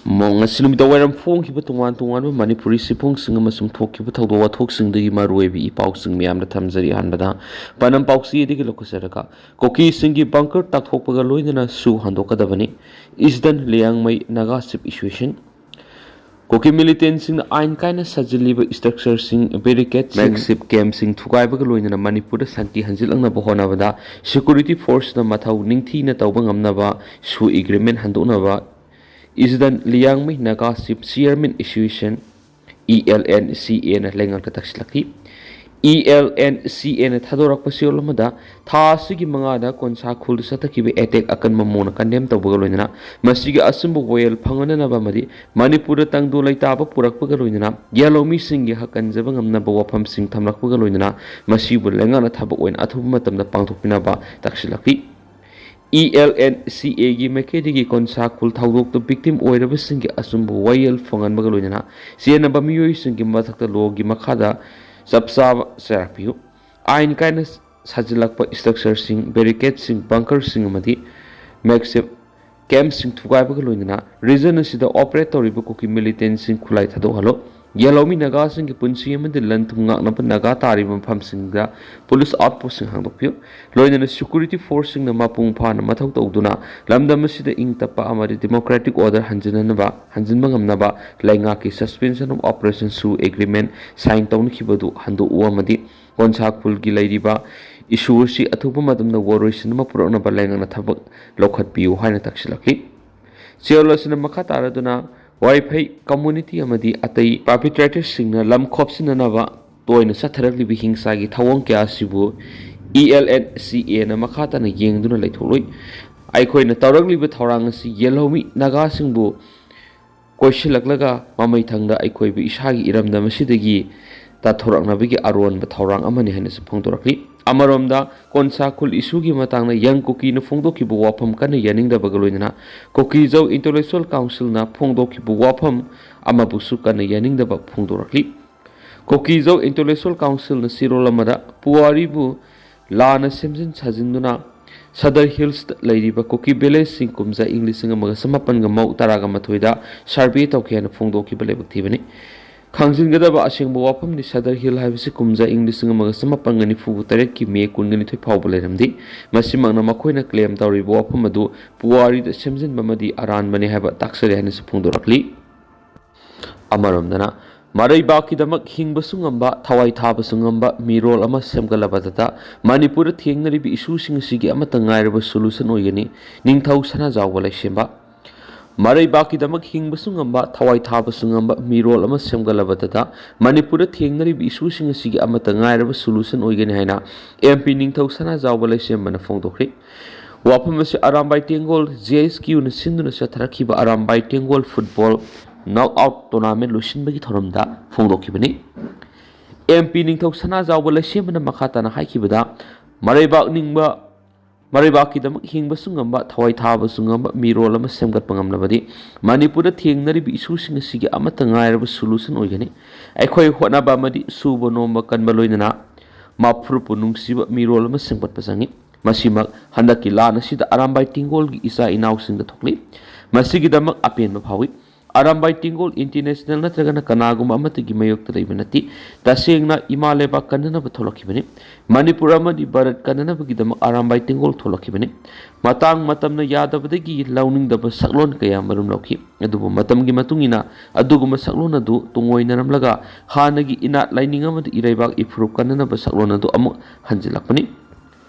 ꯃꯁꯤꯅꯨꯃꯤꯠꯇ ꯋꯥꯏꯔꯝ ꯐꯣꯡꯈꯤꯕ ꯇꯣꯉꯥꯟꯕ ꯃꯅꯤꯄꯨꯔꯤ ꯁꯤꯐꯣꯡꯁꯤꯡ ꯑꯃꯁꯨꯡ ꯊꯣꯛꯈꯤꯕ ꯊꯧꯗꯣꯛ ꯋꯥꯊꯣꯛꯁꯤꯡꯗꯒꯤ ꯃꯔꯨꯑꯣꯏꯕ ꯏꯄꯥꯎꯁꯤꯡ ꯃꯌꯥꯝꯗ ꯊꯝꯖꯔꯤ꯫ ꯑꯍꯥꯟꯕꯗ ꯄꯥꯟꯗꯝ ꯄꯥꯎꯆꯦꯗꯒꯤ ꯂꯧꯈꯠꯆꯔꯒ ꯀꯨꯀꯤꯁꯤꯡꯒꯤ ꯕꯪꯀꯔ ꯇꯥꯛꯊꯣꯛꯄꯒ ꯂꯣꯏꯅꯅ ꯁꯨ ꯍꯟꯗꯣꯛꯀꯗꯕꯅꯤ꯫ ꯏꯁꯇꯔꯟ ꯂꯤꯌꯥꯡꯃꯩ ꯅꯥꯒꯥ ꯆꯤꯞ ꯏꯁꯨꯑꯦꯁꯟ ꯀꯨꯀꯤ ꯃꯤꯂꯤꯇꯦꯟꯁꯤꯡꯅ ꯑꯥꯏꯟ ꯀꯥꯏꯅ ꯁꯥꯖꯤꯜꯂꯤꯕ ꯁ꯭ꯇ꯭ꯔꯛꯆꯔꯁꯤꯡ, ꯕꯦꯔꯤꯀꯦꯗꯁꯤꯡ, ꯃꯦꯛꯁꯤꯞ ꯀꯦꯝꯞꯁꯤꯡ ꯊꯨꯒꯥꯏꯕꯒ ꯂꯣꯏꯅꯅ ꯃꯅꯤꯄꯨꯔꯗ ꯁꯥꯟꯇꯤ ꯍꯟꯖꯤꯜꯂꯛꯅꯕ ꯍꯣꯠꯅꯕꯗ ꯁꯦꯀ꯭ꯌꯨꯔꯤꯇꯤ ꯐꯣꯔꯁꯅ ꯃꯊꯧ ꯅꯤꯡꯊꯤꯅ ꯇꯧꯕ ꯉꯝꯅꯕ ꯁꯨ ꯑꯦꯒ꯭ꯔꯤꯃꯦꯟꯠ ꯍꯟꯗꯣꯛꯅꯕ Eastern Liangmai Naga chief chairmen association ELNCAꯅ ꯂꯩꯉꯥꯛꯇ ꯇꯛꯁꯤꯜꯂꯛꯈꯤ꯫ ELNCAꯅ ꯊꯥꯗꯣꯔꯛꯄ ꯆꯦꯔꯣꯜ ꯑꯃꯗ ꯊꯥ ꯑꯁꯤꯒꯤ 5ꯗ ꯀꯣꯟꯁꯥꯈꯨꯜꯗ ꯆꯠꯊꯈꯤꯕ ꯑꯦꯇꯦꯛ ꯑꯀꯟꯕ ꯃꯑꯣꯡꯗ ꯀꯟꯗꯦꯝ ꯇꯧꯕꯒ ꯂꯣꯏꯅꯅ ꯃꯁꯤꯒꯤ ꯑꯆꯨꯝꯕ ꯋꯥꯌꯦꯜ ꯐꯪꯍꯟꯅꯕ ꯑꯃꯗꯤ ꯃꯅꯤꯄꯨꯔꯗ ꯇꯪꯗꯨ ꯂꯩꯇꯥꯕ ꯄꯨꯔꯛꯄꯒ ꯂꯣꯏꯅꯅ ꯌꯦꯜꯍꯧꯃꯤꯁꯤꯡꯒꯤ ꯍꯛ ꯀꯟꯖꯕ ꯉꯝꯅꯕ ꯋꯥꯐꯝꯁꯤꯡ ꯊꯝꯂꯛꯄꯒ ꯂꯣꯏꯅꯅ ꯃꯁꯤꯕꯨ ꯂꯩꯉꯥꯛꯅ ꯊꯕꯛ ꯑꯣꯏꯅ ꯑꯊꯨꯕ ꯃꯇꯝꯗ ꯄꯥꯡꯊꯣꯛꯄꯤꯅꯕ ꯇꯛꯁꯤꯜꯂꯛꯈꯤ꯫ ELNCAꯒꯤ ꯃꯥꯏꯀꯩꯗꯒꯤ ꯀꯣꯟꯁꯥꯈꯨꯜ ꯊꯧꯗꯣꯛꯇ ꯕꯤꯛꯇꯤꯝ ꯑꯣꯏꯔꯕꯁꯤꯡꯒꯤ ꯑꯆꯨꯝꯕ ꯋꯥꯌꯦꯜ ꯐꯪꯍꯟꯕꯒ ꯂꯣꯏꯅꯅ ꯆꯦꯟꯅꯕ ꯃꯤꯑꯣꯏꯁꯤꯡꯒꯤ ꯃꯊꯛꯇ ꯂꯣꯒꯤ ꯃꯈꯥꯗ ꯆꯞ ꯆꯥꯕ ꯆꯩꯔꯥꯛꯄꯤꯌꯨ꯫ ꯑꯥꯏꯟ ꯀꯥꯏꯅ ꯁꯥꯖꯤꯜꯂꯛꯄ ꯁ꯭ꯇ꯭ꯔꯛꯆꯔꯁꯤꯡ, ꯕꯦꯔꯤꯀꯦꯗꯁꯤꯡ, ꯕꯪꯀꯔꯁꯤꯡ ꯑꯃꯗꯤ ꯃꯦꯛꯁꯤꯞ ꯀꯦꯝꯞꯁꯤꯡ ꯊꯨꯒꯥꯏꯕꯒ ꯂꯣꯏꯅꯅ ꯔꯤꯖꯟ ꯑꯁꯤꯗ ꯑꯣꯄꯔꯦꯠ ꯇꯧꯔꯤꯕ ꯀꯨꯀꯤ ꯃꯤꯂꯤꯇꯦꯟꯁꯤꯡ ꯈꯨꯠꯂꯥꯏ ꯊꯥꯗꯣꯛꯍꯜꯂꯨ꯫ ꯌꯦꯜꯍꯧꯃꯤ ꯅꯥꯒꯥꯁꯤꯡꯒꯤ ꯄꯨꯟꯁꯤ ꯑꯃꯗꯤ ꯂꯟ ꯊꯨꯝ ꯉꯥꯛꯅꯕ ꯅꯥꯒꯥ ꯇꯥꯔꯤꯕ ꯃꯐꯝꯁꯤꯡꯗ ꯄꯨꯂꯤꯁ ꯑꯥꯎꯠꯄꯣꯁ꯭ꯠꯁꯤꯡ ꯍꯥꯡꯗꯣꯛꯄꯤꯌꯨ꯫ ꯂꯣꯏꯅꯅ ꯁꯦꯀ꯭ꯌꯨꯔꯤꯇꯤ ꯐꯣꯔꯁꯁꯤꯡꯅ ꯃꯄꯨꯡ ꯐꯥꯅ ꯃꯊꯧ ꯇꯧꯗꯨꯅ ꯂꯝꯗꯝ ꯑꯁꯤꯗ ꯏꯪ ꯇꯞꯄ ꯑꯃꯗꯤ ꯗꯦꯃꯣꯀ꯭ꯔꯦꯇꯤꯛ ꯑꯣꯔꯗꯔ ꯍꯟꯖꯤꯟꯕ ꯉꯝꯅꯕ ꯂꯩꯉꯥꯛꯀꯤ ꯁꯁꯄꯦꯟꯁꯟ ꯑꯣꯐ ꯑꯣꯄꯔꯦꯁꯟ ꯁꯨ ꯑꯦꯒ꯭ꯔꯤꯃꯦꯟꯠ ꯁꯥꯏꯟ ꯇꯧꯅꯈꯤꯕꯗꯨ ꯍꯟꯗꯣꯛꯎ ꯑꯃꯗꯤ ꯀꯣꯟꯁꯥꯈꯨꯜꯒꯤ ꯂꯩꯔꯤꯕ ꯏꯁꯨ ꯑꯁꯤ ꯑꯊꯨꯕ ꯃꯇꯝꯗ ꯋꯥꯔꯣꯏꯁꯤꯟ ꯑꯃ ꯄꯨꯔꯛꯅꯕ ꯂꯩꯉꯥꯛꯅ ꯊꯕꯛ ꯂꯧꯈꯠꯄꯤꯌꯨ ꯍꯥꯏꯅ ꯇꯛꯁꯤꯜꯂꯛꯂꯤ꯫ ꯆꯦꯔꯣꯜ ꯑꯁꯤꯅ ꯃꯈꯥ ꯇꯥꯔꯗꯨꯅ ꯋꯥꯏꯐꯩ ꯀꯝꯃ꯭ꯌꯨꯅꯤꯇꯤ ꯑꯃꯗꯤ ꯑꯇꯩ ꯄꯥꯔꯄꯤꯇ꯭ꯔꯦꯇꯔꯁꯤꯡꯅ ꯂꯝ ꯈꯣꯞꯆꯤꯟꯅꯅꯕ ꯇꯣꯏꯅ ꯆꯠꯊꯔꯛꯂꯤꯕ ꯍꯤꯡꯁꯥꯒꯤ ꯊꯧꯑꯣꯡ ꯀꯌꯥ ꯑꯁꯤꯕꯨ ELNCAꯅ ꯃꯈꯥ ꯇꯥꯅ ꯌꯦꯡꯗꯨꯅ ꯂꯩꯊꯣꯛꯂꯣꯏ꯫ ꯑꯩꯈꯣꯏꯅ ꯇꯧꯔꯛꯂꯤꯕ ꯊꯧꯔꯥꯡ ꯑꯁꯤ ꯌꯦꯜꯍꯧꯃꯤ ꯅꯥꯒꯥꯁꯤꯡꯕꯨ ꯀꯣꯏꯁꯤꯜꯂꯛꯂꯒ ꯃꯃꯩꯊꯪꯗ ꯑꯩꯈꯣꯏꯕꯨ ꯏꯁꯥꯒꯤ ꯏꯔꯝꯗꯝ ꯑꯁꯤꯗꯒꯤ ꯇꯥꯟꯊꯣꯔꯛꯅꯕꯒꯤ ꯑꯔꯣꯟꯕ ꯊꯧꯔꯥꯡ ꯑꯃꯅꯤ ꯍꯥꯏꯅꯁꯨ ꯐꯣꯡꯗꯣꯔꯛꯂꯤ꯫ ꯑꯃꯔꯣꯝꯗ ꯀꯣꯟꯁꯥꯈꯨꯜ ꯏꯁꯨꯒꯤ ꯃꯇꯥꯡꯗ ꯌꯪ ꯀꯨꯀꯤꯅ ꯐꯣꯡꯗꯣꯛꯈꯤꯕ ꯋꯥꯐꯝ ꯀꯟꯅ ꯌꯥꯅꯤꯡꯗꯕꯒ ꯂꯣꯏꯅꯅ ꯀꯨꯀꯤꯖꯧ ꯏꯟꯇꯦꯂꯦꯛꯆꯨꯑꯦꯜ ꯀꯥꯎꯟꯁꯤꯜꯅ ꯐꯣꯡꯗꯣꯛꯈꯤꯕ ꯋꯥꯐꯝ ꯑꯃꯕꯨꯁꯨ ꯀꯟꯅ ꯌꯥꯅꯤꯡꯗꯕ ꯐꯣꯡꯗꯣꯔꯛꯂꯤ꯫ ꯀꯨꯀꯤꯖꯧ ꯏꯟꯇꯦꯂꯦꯛꯆꯨꯑꯦꯜ ꯀꯥꯎꯟꯁꯤꯜꯅ ꯆꯦꯔꯣꯜ ꯑꯃꯗ ꯄꯨꯋꯥꯔꯤꯕꯨ ꯂꯥꯟꯅ ꯁꯦꯝꯖꯤꯟ ꯁꯥꯖꯤꯟꯗꯨꯅ ꯁꯗꯔ ꯍꯤꯜꯁꯇ ꯂꯩꯔꯤꯕ ꯀꯨꯀꯤ ꯚꯤꯂꯦꯖꯁꯤꯡ ꯀꯨꯝꯖꯥ ꯏꯪ 1813ꯗ ꯁꯔꯚꯦ ꯇꯧꯈꯤ ꯍꯥꯏꯅ ꯐꯣꯡꯗꯣꯛꯈꯤꯕ ꯂꯥꯏꯕꯛ ꯊꯤꯕꯅꯤ꯫ ꯈꯪꯖꯤꯟꯒꯗꯕ ꯑꯁꯦꯡꯕ ꯋꯥꯐꯝꯗꯤ ꯁꯗꯔ ꯍꯤꯜ ꯍꯥꯏꯕꯁꯤ ꯀꯨꯝꯖꯥ ꯏꯪ 1848ꯒꯤ ꯃꯦ 22 ꯐꯥꯎꯕ ꯂꯩꯔꯝꯗꯦ꯫ ꯃꯁꯤꯃꯛꯅ ꯃꯈꯣꯏꯅ ꯀ꯭ꯂꯦꯝ ꯇꯧꯔꯤꯕ ꯋꯥꯐꯝ ꯑꯗꯨ ꯄꯨꯋꯥꯔꯤꯗ ꯁꯦꯝꯖꯤꯟꯕ ꯑꯃꯗꯤ ꯑꯔꯥꯟꯕꯅꯤ ꯍꯥꯏꯕ ꯇꯥꯛꯆꯔꯤ ꯍꯥꯏꯅꯁꯨ ꯐꯣꯡꯗꯣꯔꯛꯂꯤ꯫ ꯑꯃꯔꯣꯝꯗꯅ ꯃꯔꯩꯕꯥꯛꯀꯤꯗꯃꯛ ꯍꯤꯡꯕꯁꯨ ꯉꯝꯕ, ꯊꯋꯥꯏ ꯊꯥꯕꯁꯨ ꯉꯝꯕ ꯃꯤꯔꯣꯜ ꯑꯃ ꯁꯦꯝꯒꯠꯂꯕꯗꯇ ꯃꯅꯤꯄꯨꯔꯗ ꯊꯦꯡꯅꯔꯤꯕ ꯏꯁꯨꯁꯤꯡ ꯑꯁꯤꯒꯤ ꯑꯃꯠꯇ ꯉꯥꯏꯔꯕ ꯁꯣꯂꯨꯁꯟ ꯑꯣꯏꯒꯅꯤ꯫ ꯅꯤꯡꯊꯧ ꯁꯅꯥꯖꯥꯎꯕ ꯂꯩꯁꯦꯝꯕ ꯃꯔꯩꯕꯥꯛꯀꯤꯗꯃꯛ ꯍꯤꯡꯕꯁꯨ ꯉꯝꯕ, ꯊꯋꯥꯏ ꯊꯥꯕꯁꯨ ꯉꯝꯕ ꯃꯤꯔꯣꯜ ꯑꯃ ꯁꯦꯝꯒꯠꯂꯕꯗꯇ ꯃꯅꯤꯄꯨꯔꯗ ꯊꯦꯡꯅꯔꯤꯕ ꯏꯁꯨꯁꯤꯡ ꯑꯁꯤꯒꯤ ꯑꯃꯠꯇ ꯉꯥꯏꯔꯕ ꯁꯣꯂꯨꯁꯟ ꯑꯣꯏꯒꯅꯤ ꯍꯥꯏꯅ MP ꯅꯤꯡꯊꯧ ꯁꯅꯥꯖꯥꯎꯕ ꯂꯩꯁꯦꯝꯕꯅ ꯐꯣꯡꯗꯣꯛꯈꯤ꯫ ꯋꯥꯐꯝ ꯑꯁꯤ ꯑꯔꯥꯝꯕꯥꯏ ꯇꯦꯡꯒꯣꯜ JSQꯅ ꯁꯤꯟꯗꯨꯅ ꯆꯠꯊꯔꯛꯈꯤꯕ ꯑꯔꯥꯝꯕꯥꯏ ꯇꯦꯡꯒꯣꯜ ꯐꯨꯠꯕꯣꯜ ꯅꯣꯛꯑꯥꯎꯠ ꯇꯣꯔꯅꯥꯃꯦꯟꯠ ꯂꯣꯏꯁꯤꯟꯕꯒꯤ ꯊꯧꯔꯝꯗ ꯐꯣꯡꯗꯣꯛꯈꯤꯕꯅꯤ꯫ MP ꯅꯤꯡꯊꯧ ꯁꯅꯥꯖꯥꯎꯕ ꯂꯩꯁꯦꯝꯕꯅ ꯃꯈꯥ ꯇꯥꯅ ꯍꯥꯏꯈꯤꯕꯗ ꯃꯔꯩꯕꯥꯛꯀꯤꯗꯃꯛ ꯍꯤꯡꯕꯁꯨ ꯉꯝꯕ, ꯊꯋꯥꯏ ꯊꯥꯕꯁꯨ ꯉꯝꯕ ꯃꯤꯔꯣꯜ ꯑꯃ ꯁꯦꯝꯒꯠꯄ ꯉꯝꯂꯕꯗꯤ ꯃꯅꯤꯄꯨꯔꯗ ꯊꯦꯡꯅꯔꯤꯕ ꯏꯁꯨꯁꯤꯡ ꯑꯁꯤꯒꯤ ꯑꯃꯠꯇ ꯉꯥꯏꯔꯕ ꯁꯣꯂꯨꯁꯟ ꯑꯣꯏꯒꯅꯤ꯫ ꯑꯩꯈꯣꯏ ꯍꯣꯠꯅꯕ ꯑꯃꯗꯤ ꯁꯨꯕ ꯅꯣꯝꯕ ꯀꯟꯕ ꯂꯣꯏꯅꯅ ꯃꯐ꯭ꯔꯨꯞꯄꯨ ꯅꯨꯡꯁꯤꯕ ꯃꯤꯔꯣꯜ ꯑꯃ ꯁꯦꯝꯒꯠꯄ ꯆꯪꯏ꯫ ꯃꯁꯤꯃꯛ ꯍꯟꯗꯛꯀꯤ ꯂꯥꯟ ꯑꯁꯤꯗ ꯑꯔꯥꯝꯕꯥꯏ ꯇꯦꯡꯒꯣꯜꯒꯤ ꯏꯆꯥ ꯏꯅꯥꯎꯁꯤꯡꯗ ꯊꯣꯛꯂꯤ꯫ ꯃꯁꯤꯒꯤꯗꯃꯛ ꯑꯄꯦꯟꯕ ꯐꯥꯎꯏ꯫ ꯑꯔꯥꯝꯕꯥꯏ ꯇꯦꯡꯒꯣꯜ ꯏꯟꯇꯔꯅꯦꯁꯅꯦꯜ ꯅꯠꯇ꯭ꯔꯒꯅ ꯀꯅꯥꯒꯨꯝꯕ ꯑꯃꯠꯇꯒꯤ ꯃꯥꯌꯣꯛꯇ ꯂꯩꯕ ꯅꯠꯇꯦ꯫ ꯇꯁꯦꯡꯅ ꯏꯃꯥ ꯂꯩꯕꯥꯛ ꯀꯟꯅꯅꯕ ꯊꯣꯛꯂꯛꯈꯤꯕꯅꯤ꯫ ꯃꯅꯤꯄꯨꯔ ꯑꯃꯗꯤ ꯚꯥꯔꯠ ꯀꯟꯅꯅꯕꯒꯤꯗꯃꯛ ꯑꯔꯥꯝꯕꯥꯏ ꯇꯦꯡꯒꯣꯜ ꯊꯣꯛꯂꯛꯈꯤꯕꯅꯤ꯫ ꯃꯇꯥꯡ ꯃꯇꯝꯅ ꯌꯥꯗꯕꯗꯒꯤ ꯂꯧꯅꯤꯡꯗꯕ ꯁꯛꯂꯣꯟ ꯀꯌꯥ ꯃꯔꯨꯝ ꯂꯧꯈꯤ꯫ ꯑꯗꯨꯕꯨ ꯃꯇꯝꯒꯤ ꯃꯇꯨꯡ ꯏꯟꯅ ꯑꯗꯨꯒꯨꯝꯕ ꯁꯛꯂꯣꯟ ꯑꯗꯨ ꯇꯨꯡꯑꯣꯏꯅꯔꯝꯂꯒ ꯍꯥꯟꯅꯒꯤ ꯏꯅꯥꯠ ꯂꯥꯏꯅꯤꯡ ꯑꯃꯗꯤ ꯏꯔꯩꯕꯥꯛ ꯏꯐꯨꯔꯨꯞ ꯀꯟꯅꯅꯕ ꯁꯛꯂꯣꯟ ꯑꯗꯨ ꯑꯃꯨꯛ ꯍꯟꯖꯤꯜꯂꯛꯄꯅꯤ꯫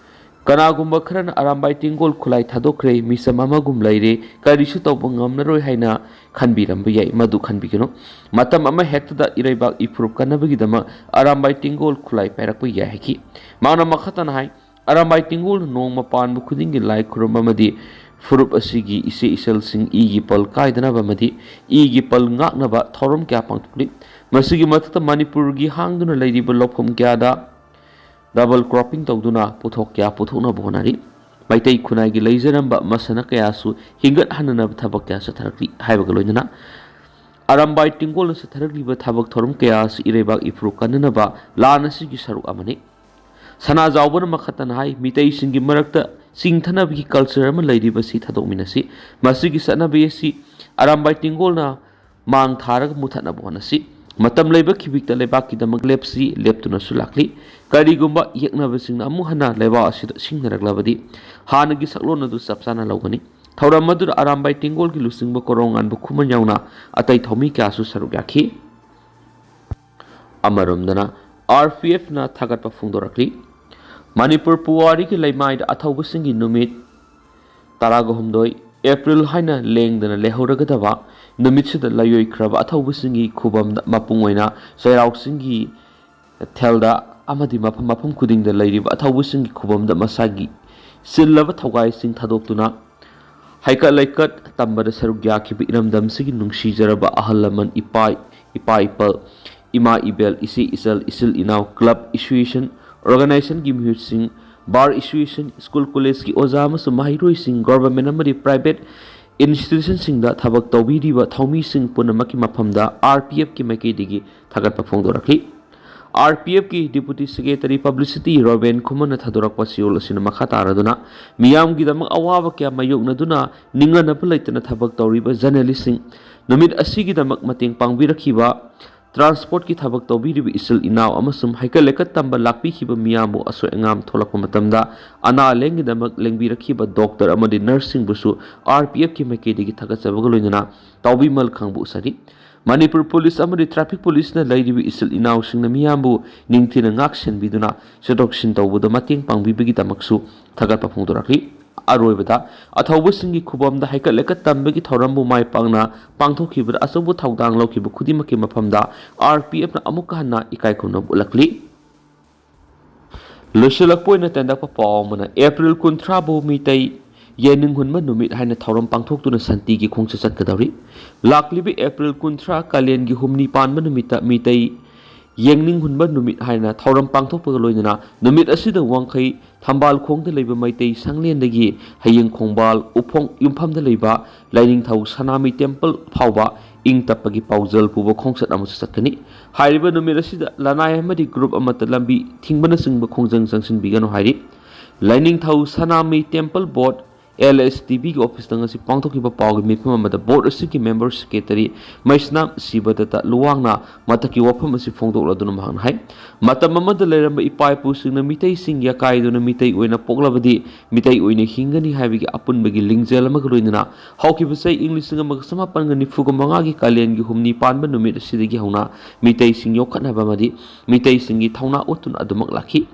ꯀꯅꯥꯒꯨꯝꯕ ꯈꯔꯅ ꯑꯔꯥꯝꯕꯥꯏ ꯇꯦꯡꯒꯣꯜ ꯈꯨꯠꯂꯥꯏ ꯊꯥꯗꯣꯛꯈ꯭ꯔꯦ, ꯃꯤꯆꯝ ꯑꯃꯒꯨꯝ ꯂꯩꯔꯦ, ꯀꯔꯤꯁꯨ ꯇꯧꯕ ꯉꯝꯂꯔꯣꯏ ꯍꯥꯏꯅ ꯈꯟꯕꯤꯔꯝꯕ ꯌꯥꯏ꯫ ꯃꯗꯨ ꯈꯟꯕꯤꯒꯅꯨ꯫ ꯃꯇꯝ ꯑꯃ ꯍꯦꯛꯇꯗ ꯏꯔꯩꯕꯥꯛ ꯏꯐꯨꯔꯨꯞ ꯀꯟꯅꯕꯒꯤꯗꯃꯛ ꯑꯔꯥꯝꯕꯥꯏ ꯇꯦꯡꯒꯣꯜ ꯈꯨꯠꯂꯥꯏ ꯄꯥꯏꯔꯛꯄ ꯌꯥꯏ ꯍꯥꯏꯈꯤ꯫ ꯃꯍꯥꯛꯅ ꯃꯈꯥ ꯇꯥꯅ ꯍꯥꯏ ꯑꯔꯥꯝꯕꯥꯏ ꯇꯦꯡꯒꯣꯜꯅ ꯅꯣꯡꯃ ꯄꯥꯟꯕ ꯈꯨꯗꯤꯡꯒꯤ ꯂꯥꯏ ꯈꯨꯔꯨꯝꯕ ꯑꯃꯗꯤ ꯐꯨꯔꯨꯞ ꯑꯁꯤꯒꯤ ꯏꯆꯦ ꯏꯆꯜꯁꯤꯡ ꯏꯒꯤ ꯄꯜ ꯀꯥꯏꯗꯅꯕ ꯑꯃꯗꯤ ꯏꯒꯤ ꯄꯜ ꯉꯥꯛꯅꯕ ꯊꯧꯔꯝ ꯀꯌꯥ ꯄꯥꯡꯊꯣꯛꯂꯤ꯫ ꯃꯁꯤꯒꯤ ꯃꯊꯛꯇ ꯃꯅꯤꯄꯨꯔꯒꯤ ꯍꯥꯡꯗꯨꯅ ꯂꯩꯔꯤꯕ ꯂꯧꯐꯝ ꯀꯌꯥꯗ ꯗꯕꯜ ꯀ꯭ꯔꯣꯞꯄꯤꯡ ꯇꯧꯗꯨꯅ ꯄꯣꯠꯊꯣꯛ ꯀꯌꯥ ꯄꯨꯊꯣꯛꯅꯕ ꯍꯣꯠꯅꯔꯤ꯫ ꯃꯩꯇꯩ ꯈꯨꯟꯅꯥꯏꯒꯤ ꯂꯩꯖꯔꯝꯕ ꯃꯁꯥꯟꯅ ꯀꯌꯥꯁꯨ ꯍꯤꯡꯒꯠꯍꯟꯅꯅꯕ ꯊꯕꯛ ꯀꯌꯥ ꯆꯠꯊꯔꯛꯂꯤ ꯍꯥꯏꯕꯒ ꯂꯣꯏꯅꯅ ꯑꯔꯥꯝꯕꯥꯏ ꯇꯦꯡꯒꯣꯜꯅ ꯆꯠꯊꯔꯛꯂꯤꯕ ꯊꯕꯛ ꯊꯧꯔꯝ ꯀꯌꯥ ꯑꯁꯤ ꯏꯔꯩꯕꯥꯛ ꯏꯐꯨꯔꯨꯞ ꯀꯟꯅꯅꯕ ꯂꯥꯟ ꯑꯁꯤꯒꯤ ꯁꯔꯨꯛ ꯑꯃꯅꯤ꯫ ꯁꯅꯥꯖꯥꯎꯕꯅ ꯃꯈꯥ ꯇꯥꯅ ꯍꯥꯏ ꯃꯤꯇꯩꯁꯤꯡꯒꯤ ꯃꯔꯛꯇ ꯆꯤꯡꯊꯅꯕꯒꯤ ꯀꯜꯆꯔ ꯑꯃ ꯂꯩꯔꯤꯕꯁꯤ ꯊꯥꯗꯣꯛꯃꯤꯟꯅꯁꯤ ꯃꯁꯤꯒꯤ ꯆꯠꯅꯕꯤ ꯑꯁꯤ ꯑꯔꯥꯝꯕꯥꯏ ꯇꯤꯡꯒꯣꯜꯅ ꯃꯥꯡ ꯊꯥꯔꯒ ꯃꯨꯊꯠꯅꯕ ꯍꯣꯠꯅꯁꯤ ꯃꯇꯝ ꯂꯩꯕ ꯈꯤꯕꯤꯛꯇ ꯂꯩꯕꯥꯛꯀꯤꯗꯃꯛ ꯂꯦꯞꯁꯤ ꯂꯦꯞꯇꯨꯅꯁꯨ ꯂꯥꯛꯂꯤ ꯀꯔꯤꯒꯨꯝꯕ ꯌꯦꯛꯅꯕꯁꯤꯡꯅ ꯑꯃꯨꯛ ꯍꯟꯅ ꯂꯩꯕꯥꯛ ꯑꯁꯤꯗ ꯁꯤꯡꯅꯔꯛꯂꯕꯗꯤ ꯍꯥꯟꯅꯒꯤ ꯁꯛꯂꯣꯟ ꯑꯗꯨ ꯆꯞ ꯆꯥꯅ ꯂꯧꯒꯅꯤ ꯊꯧꯔꯝ ꯑꯗꯨꯗ ꯑꯔꯥꯝꯕꯥꯏ ꯇꯤꯡꯒꯣꯜꯒꯤ ꯂꯨꯆꯤꯡꯕ ꯀꯣꯔꯣꯡꯉꯥꯟꯕ ꯈꯨꯃꯟ ꯌꯥꯎꯅ ꯑꯇꯩ ꯊꯧꯃꯤ ꯀꯌꯥꯁꯨ ꯁꯔꯨꯛ ꯌꯥꯈꯤ ꯑꯃꯔꯣꯝꯗꯅ RPFꯅ ꯊꯥꯒꯠꯄ ꯐꯣꯡꯗꯣꯔꯛꯂꯤ ꯃꯅꯤꯄꯨꯔ ꯄꯨꯋꯥꯔꯤꯒꯤ ꯂꯩꯃꯥꯏꯗ ꯑꯊꯧꯕꯁꯤꯡꯒꯤ ꯅꯨꯃꯤꯠ 12 ꯑꯦꯄ꯭ꯔꯤꯜ ꯍꯥꯏꯅ ꯂꯦꯡꯗꯅ ꯂꯩꯍꯧꯔꯒꯗꯕ ꯅꯨꯃꯤꯠꯁꯤꯗ ꯂꯩꯌꯣꯏꯈ꯭ꯔꯕ ꯑꯊꯧꯕꯁꯤꯡꯒꯤ ꯈꯨꯕꯝꯗ ꯃꯄꯨꯡ ꯑꯣꯏꯅ ꯆꯩꯔꯥꯎꯆꯤꯡꯒꯤ ꯊꯦꯜꯗ ꯑꯃꯗꯤ ꯃꯐꯝ ꯈꯨꯗꯤꯡꯗ ꯂꯩꯔꯤꯕ ꯑꯊꯧꯕꯁꯤꯡꯒꯤ ꯈꯨꯕꯝꯗ ꯃꯁꯥꯒꯤ ꯆꯤꯜꯂꯕ ꯊꯧꯒꯥꯏꯁꯤꯡ ꯊꯥꯗꯣꯛꯇꯨꯅ ꯍꯩꯀꯠ ꯂꯩꯀꯠ ꯇꯝꯕꯗ ꯁꯔꯨꯛ ꯌꯥꯈꯤꯕ ꯏꯔꯝꯗꯝꯁꯤꯒꯤ ꯅꯨꯡꯁꯤꯖꯔꯕ ꯑꯍꯜ ꯂꯃꯟ ꯏꯄꯥ ꯏꯄꯜ ꯏꯃꯥ ꯏꯕꯦꯜ ꯏꯆꯦ ꯏꯆꯜ ꯏꯆꯤꯜ ꯏꯅꯥꯎ ꯀ꯭ꯂꯕ ꯑꯦꯁꯣꯁꯤꯌꯦꯁꯟ ꯑꯣꯔꯒꯅꯥꯏꯖꯦꯁꯟꯒꯤ ꯃꯤꯍꯨꯠꯁꯤꯡ ꯕꯥꯔ ꯑꯦꯁꯣꯁꯤꯌꯦꯁꯟ ꯁ꯭ꯀꯨꯜ ꯀꯣꯂꯦꯖꯀꯤ ꯑꯣꯖꯥ ꯑꯃꯁꯨꯡ ꯃꯍꯩꯔꯣꯏꯁꯤꯡ ꯒꯣꯔꯚꯔꯟꯃꯦꯟꯠ ꯑꯃꯗꯤ ꯄ꯭ꯔꯥꯏꯚꯦꯠ ꯏꯟꯁꯇꯤꯇ꯭ꯌꯨꯁꯟꯁꯤꯡꯗ ꯊꯕꯛ ꯇꯧꯕꯤꯔꯤꯕ ꯊꯧꯃꯤꯁꯤꯡ ꯄꯨꯝꯅꯃꯛꯀꯤ ꯃꯐꯝꯗ RPFꯀꯤ ꯃꯥꯏꯀꯩꯗꯒꯤ ꯊꯥꯒꯠꯄ ꯐꯣꯡꯗꯣꯔꯛꯂꯤ RPFꯀꯤ ꯗꯤꯄꯨꯇꯤ ꯁꯦꯀ꯭ꯔꯦꯇꯔꯤ ꯄꯕ꯭ꯂꯤꯁꯤꯇꯤ ꯔꯣꯕꯦꯟ ꯈꯨꯃꯟꯅ ꯊꯥꯗꯣꯔꯛꯄ ꯆꯌꯣꯜ ꯑꯁꯤꯅ ꯃꯈꯥ ꯇꯥꯔꯗꯨꯅ ꯃꯤꯌꯥꯝꯒꯤꯗꯃꯛ ꯑꯋꯥꯕ ꯀꯌꯥ ꯃꯥꯌꯣꯛꯅꯗꯨꯅ ꯅꯤꯡꯍꯟꯅꯕ ꯂꯩꯇꯅ ꯊꯕꯛ ꯇꯧꯔꯤꯕ ꯖꯔꯅꯦꯂꯤꯁꯁꯤꯡ ꯅꯨꯃꯤꯠ ꯑꯁꯤꯒꯤꯗꯃꯛ ꯃꯇꯦꯡ ꯄꯥꯡꯕꯤꯔꯛꯈꯤꯕ ꯇ꯭ꯔꯥꯟꯁꯄꯣꯔꯠꯀꯤ ꯊꯕꯛ ꯇꯧꯕꯤꯔꯤꯕ ꯏꯆꯤꯜ ꯏꯅꯥꯎ ꯑꯃꯁꯨꯡ ꯍꯩꯀꯠ ꯂꯩꯀꯠ ꯇꯝꯕ ꯂꯥꯛꯄꯤꯈꯤꯕ ꯃꯤꯌꯥꯝꯕꯨ ꯑꯁꯣꯏ ꯑꯉꯥꯝ ꯊꯣꯛꯂꯛꯄ ꯃꯇꯝꯗ ꯑꯅꯥ ꯂꯥꯏꯌꯦꯡꯒꯤꯗꯃꯛ ꯂꯦꯡꯕꯤꯔꯛꯈꯤꯕ ꯗꯣꯛꯇꯔ ꯑꯃꯗꯤ ꯅꯔꯁꯁꯤꯡꯕꯨꯁꯨ RPFꯀꯤ ꯃꯥꯏꯀꯩꯗꯒꯤ ꯊꯥꯒꯠꯆꯕꯒ ꯂꯣꯏꯅꯅ ꯇꯥꯎꯕꯤꯃꯜ ꯈꯪꯕ ꯎꯠꯆꯔꯤ ꯃꯅꯤꯄꯨꯔ ꯄꯨꯂꯤꯁ ꯑꯃꯗꯤ ꯇ꯭ꯔꯥꯐꯤꯛ ꯄꯨꯂꯤꯁꯅ ꯂꯩꯔꯤꯕ ꯏꯆꯤꯜ ꯏꯅꯥꯎꯁꯤꯡꯅ ꯃꯤꯌꯥꯝꯕꯨ ꯅꯤꯡꯊꯤꯅ ꯉꯥꯛ ꯁꯦꯟꯕꯤꯗꯨꯅ ꯆꯠꯊꯣꯛ ꯆꯠꯁꯤꯟ ꯇꯧꯕꯗ ꯃꯇꯦꯡ ꯄꯥꯡꯕꯤꯕꯒꯤꯗꯃꯛꯁꯨ ꯊꯥꯒꯠꯄ ꯐꯣꯡꯗꯣꯔꯛꯂꯤ ꯑꯔꯣꯏꯕꯗ ꯑꯊꯧꯕꯁꯤꯡꯒꯤ ꯈꯨꯕꯝꯗ ꯍꯩꯀꯠ ꯂꯩꯀꯠ ꯇꯝꯕꯒꯤ ꯊꯧꯔꯝꯕꯨ ꯃꯥꯏ ꯄꯥꯛꯅ ꯄꯥꯡꯊꯣꯛꯈꯤꯕꯗ ꯑꯆꯧꯕ ꯊꯧꯗꯥꯡ ꯂꯧꯈꯤꯕ ꯈꯨꯗꯤꯡꯃꯛꯀꯤ ꯃꯐꯝꯗ RPFꯅ ꯑꯃꯨꯛꯀ ꯍꯟꯅ ꯏꯀꯥꯏ ꯈꯨꯝꯅꯕ ꯎꯠꯂꯛꯂꯤ ꯂꯣꯏꯁꯤꯜꯂꯛꯄ ꯑꯣꯏꯅ ꯇꯦꯟꯗꯛꯄ ꯄꯥꯎ ꯑꯃꯅ ꯑꯦꯄ꯭ꯔꯤꯜ 30ꯕꯨ ꯃꯤꯇꯩ ꯌꯦꯡꯅꯤꯡꯍꯨꯟꯕ ꯅꯨꯃꯤꯠ ꯍꯥꯏꯅ ꯊꯧꯔꯝ ꯄꯥꯡꯊꯣꯛꯇꯨꯅ ꯁꯥꯟꯇꯤꯒꯤ ꯈꯣꯡꯆꯠ ꯆꯠꯀꯗꯧꯔꯤ ꯂꯥꯛꯂꯤꯕ ꯑꯦꯄ꯭ꯔꯤꯜ 30 ꯀꯥꯂꯦꯟꯒꯤ ꯍꯨꯝꯅꯤ ꯄꯥꯟꯕ ꯅꯨꯃꯤꯠꯇ ꯃꯤꯇꯩ ꯌꯦꯡꯅꯤꯡꯍꯨꯟꯕ ꯅꯨꯃꯤꯠ ꯍꯥꯏꯅ ꯊꯧꯔꯝ ꯄꯥꯡꯊꯣꯛꯄꯒ ꯂꯣꯏꯅꯅ ꯅꯨꯃꯤꯠ ꯑꯁꯤꯗ ꯋꯥꯡꯈꯩ ꯊꯝꯕꯥꯜꯈꯣꯡꯗ ꯂꯩꯕ ꯃꯩꯇꯩ ꯁꯪꯂꯦꯟꯗꯒꯤ ꯍꯌꯦꯡ ꯈꯣꯡꯕꯥꯜ ꯎꯐꯣꯡ ꯌꯨꯝꯐꯝꯗ ꯂꯩꯕ ꯂꯥꯏꯅꯤꯡꯊꯧ ꯁꯅꯥꯃꯍꯤ ꯇꯦꯝꯄꯜ ꯐꯥꯎꯕ ꯏꯪ ꯇꯞꯄꯒꯤ ꯄꯥꯎꯖꯦꯜ ꯄꯨꯕ ꯈꯣꯡꯆꯠ ꯑꯃꯁꯨ ꯆꯠꯀꯅꯤ ꯍꯥꯏꯔꯤꯕ ꯅꯨꯃꯤꯠ ꯑꯁꯤꯗ ꯂꯅꯥꯏ ꯑꯃꯗꯤ ꯒ꯭ꯔꯨꯞ ꯑꯃꯠꯇ ꯂꯝꯕꯤ ꯊꯤꯡꯕꯅꯆꯤꯡꯕ ꯈꯣꯡꯖꯪ ꯆꯪꯁꯤꯟꯕꯤꯒꯅꯨ ꯍꯥꯏꯔꯤ ꯂꯥꯏꯅꯤꯡꯊꯧ ꯁꯅꯥꯃꯍꯤ ꯇꯦꯝꯄꯜ ꯕꯣꯔꯗ LSTBꯒꯤ ꯑꯣꯐꯤꯁꯇ ꯉꯁꯤ ꯄꯥꯡꯊꯣꯛꯈꯤꯕ ꯄꯥꯎꯒꯤ ꯃꯤꯐꯝ ꯑꯃꯗ ꯕꯣꯔꯗ ꯑꯁꯤꯒꯤ ꯃꯦꯝꯕꯔ ꯁꯦꯀ꯭ꯔꯦꯇꯔꯤ ꯃꯩꯁꯅꯥꯝ ꯁꯤꯕꯗꯠꯇ ꯂꯨꯋꯥꯡꯅ ꯃꯊꯛꯀꯤ ꯋꯥꯐꯝ ꯑꯁꯤ ꯐꯣꯡꯗꯣꯛꯂꯗꯨꯅ ꯃꯍꯥꯛꯅ ꯍꯥꯏ ꯃꯇꯝ ꯑꯃꯗ ꯂꯩꯔꯝꯕ ꯏꯄꯥ ꯏꯄꯨꯁꯤꯡꯅ ꯃꯤꯇꯩꯁꯤꯡ ꯌꯥꯀꯥꯏꯗꯨꯅ ꯃꯤꯇꯩ ꯑꯣꯏꯅ ꯄꯣꯛꯂꯕꯗꯤ ꯃꯤꯇꯩ ꯑꯣꯏꯅ ꯍꯤꯡꯒꯅꯤ ꯍꯥꯏꯕꯒꯤ ꯑꯄꯨꯟꯕꯒꯤ ꯂꯤꯡꯖꯦꯜ ꯑꯃꯒ ꯂꯣꯏꯅꯅ ꯍꯧꯈꯤꯕ ꯆꯍꯤ ꯏꯪ 1995ꯒꯤ ꯀꯥꯂꯦꯟꯒꯤ ꯍꯨꯝꯅꯤ ꯄꯥꯟꯕ ꯅꯨꯃꯤꯠ ꯑꯁꯤꯗꯒꯤ ꯍꯧꯅ ꯃꯤꯇꯩꯁꯤꯡ ꯌꯣꯛꯈꯠꯅꯕ ꯑꯃꯗꯤ ꯃꯤꯇꯩꯁꯤꯡꯒꯤ ꯊꯧꯅꯥ ꯎꯠꯇꯨꯅ ꯑꯗꯨꯃꯛ ꯂꯥꯛꯈꯤ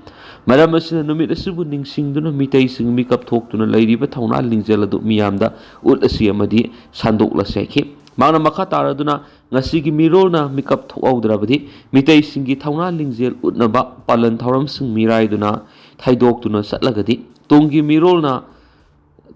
ꯃꯔꯝ ꯑꯁꯤꯅ ꯅꯨꯃꯤꯠ ꯑꯁꯤꯕꯨ ꯅꯤꯡꯁꯤꯡꯗꯨꯅ ꯃꯤꯇꯩꯁꯤꯡ ꯃꯤꯀꯞ ꯊꯣꯛꯇꯨꯅ ꯂꯩꯔꯤꯕ ꯊꯧꯅꯥ ꯂꯤꯡꯖꯦꯜ ꯑꯗꯨ ꯃꯤꯌꯥꯝꯗ ꯎꯠꯂꯁꯤ ꯑꯃꯗꯤ ꯁꯟꯗꯣꯛꯂꯁꯤ ꯍꯥꯏꯈꯤ ꯃꯥꯅ ꯃꯈꯥ ꯇꯥꯔꯗꯨꯅ ꯉꯁꯤꯒꯤ ꯃꯤꯔꯣꯜꯅ ꯃꯤꯀꯞ ꯊꯣꯛꯍꯧꯗ꯭ꯔꯕꯗꯤ ꯃꯤꯇꯩꯁꯤꯡꯒꯤ ꯊꯧꯅꯥ ꯂꯤꯡꯖꯦꯜ ꯎꯠꯅꯕ ꯄꯥꯂꯟ ꯊꯧꯔꯝꯁꯤꯡ ꯃꯤꯔꯥꯏꯗꯨꯅ ꯊꯩꯗꯣꯛꯇꯨꯅ ꯆꯠꯂꯒꯗꯤ ꯇꯨꯡꯒꯤ ꯃꯤꯔꯣꯜꯅ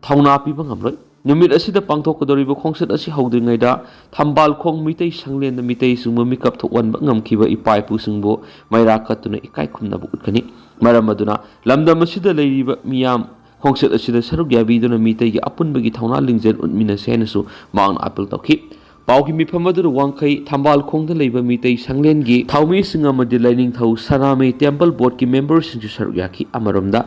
ꯊꯧꯅꯥ ꯄꯤꯕ ꯉꯝꯂꯣꯏ ꯅꯨꯃꯤꯠ ꯑꯁꯤꯗ ꯄꯥꯡꯊꯣꯛꯀꯗꯧꯔꯤꯕ ꯈꯣꯡꯆꯠ ꯑꯁꯤ ꯍꯧꯗ꯭ꯔꯤꯉꯩꯗ ꯊꯝꯕꯥꯜꯈꯣꯡ ꯃꯤꯇꯩ ꯁꯪꯂꯦꯟꯗ ꯃꯤꯇꯩꯁꯤꯡꯕꯨ ꯃꯤꯀꯞ ꯊꯣꯛꯍꯟꯕ ꯉꯝꯈꯤꯕ ꯏꯄꯥ ꯏꯄꯨꯁꯤꯡꯕꯨ ꯃꯩꯔꯥ ꯀꯠꯇꯨꯅ ꯏꯀꯥꯏ ꯈꯨꯝꯅꯕ ꯎꯠꯀꯅꯤ ꯃꯔꯝ ꯑꯗꯨꯅ ꯂꯝꯗꯝ ꯑꯁꯤꯗ ꯂꯩꯔꯤꯕ ꯃꯤꯌꯥꯝ ꯈꯣꯡꯆꯠ ꯑꯁꯤꯗ ꯁꯔꯨꯛ ꯌꯥꯕꯤꯗꯨꯅ ꯃꯤꯇꯩꯒꯤ ꯑꯄꯨꯟꯕꯒꯤ ꯊꯧꯅꯥ ꯂꯤꯡꯖꯦꯜ ꯎꯠꯃꯤꯟꯅꯁꯤ ꯍꯥꯏꯅꯁꯨ ꯃꯍꯥꯛꯅ ꯑꯄꯤꯜ ꯇꯧꯈꯤ ꯄꯥꯎꯒꯤ ꯃꯤꯐꯝ ꯑꯗꯨꯗ ꯋꯥꯡꯈꯩ ꯊꯝꯕꯥꯜꯈꯣꯡꯗ ꯂꯩꯕ ꯃꯤꯇꯩ ꯁꯪꯂꯦꯟꯒꯤ ꯊꯧꯃꯤꯁꯤꯡ ꯑꯃꯗꯤ ꯂꯥꯏꯅꯤꯡꯊꯧ ꯁꯅꯥꯃꯍꯤ ꯇꯦꯝꯄꯜ ꯕꯣꯔꯗꯀꯤ ꯃꯦꯝꯕꯔꯁꯤꯡꯁꯨ ꯁꯔꯨꯛ ꯌꯥꯈꯤ ꯑꯃꯔꯣꯝꯗ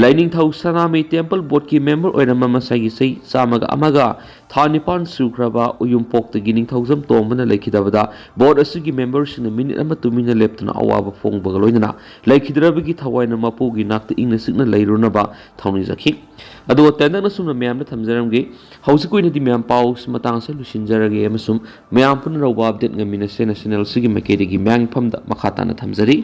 ꯂꯥꯏꯅꯤꯡꯊꯧ ꯁꯅꯥꯃꯍꯤ ꯇꯦꯝꯄꯜ ꯕꯣꯔꯗꯀꯤ ꯃꯦꯝꯕꯔ ꯑꯣꯏꯔꯝꯕ ꯃꯁꯥꯒꯤ ꯆꯍꯤ 101ꯒ ꯊꯥ 9 ꯁꯨꯈ꯭ꯔꯕ ꯎꯌꯨꯝꯄꯣꯛꯇꯒꯤ ꯅꯤꯡꯊꯧꯖꯝ ꯇꯣꯝꯕꯅ ꯂꯩꯈꯤꯗꯕꯗ ꯕꯣꯔꯗ ꯑꯁꯤꯒꯤ ꯃꯦꯝꯕꯔꯁꯤꯡꯅ ꯃꯤꯅꯤꯠ ꯑꯃ ꯇꯨꯃꯤꯟꯅ ꯂꯦꯞꯇꯨꯅ ꯑꯋꯥꯕ ꯐꯣꯡꯕꯒ ꯂꯣꯏꯅꯅ ꯂꯩꯈꯤꯗ꯭ꯔꯕꯒꯤ ꯊꯋꯥꯏꯅ ꯃꯄꯨꯒꯤ ꯅꯥꯛꯇ ꯏꯪꯅ ꯆꯤꯛꯅ ꯂꯩꯔꯨꯅꯕ ꯊꯧꯅꯤꯖꯈꯤ ꯑꯗꯨꯒ ꯇꯦꯟꯗꯛꯅ ꯁꯨꯝꯅ ꯃꯌꯥꯝꯗ ꯊꯝꯖꯔꯝꯒꯦ ꯍꯧꯖꯤꯛ ꯑꯣꯏꯅꯗꯤ ꯃꯌꯥꯝ ꯄꯥꯎ ꯃꯇꯥꯡ ꯑꯁꯤ ꯂꯣꯏꯁꯤꯟꯖꯔꯒꯦ ꯑꯃꯁꯨꯡ ꯃꯌꯥꯝ ꯄꯨꯟꯅ ꯂꯧꯕ ꯑꯞꯗꯦꯠ ꯉꯝꯃꯤꯟꯅꯁꯦꯅ ꯆꯦꯅꯦꯜ ꯑꯁꯤꯒꯤ ꯃꯥꯏꯀꯩꯗꯒꯤ ꯃꯌꯥꯝꯒꯤ ꯐꯝꯗ ꯃꯈꯥ ꯇꯥꯅ ꯊꯝꯖꯔꯤ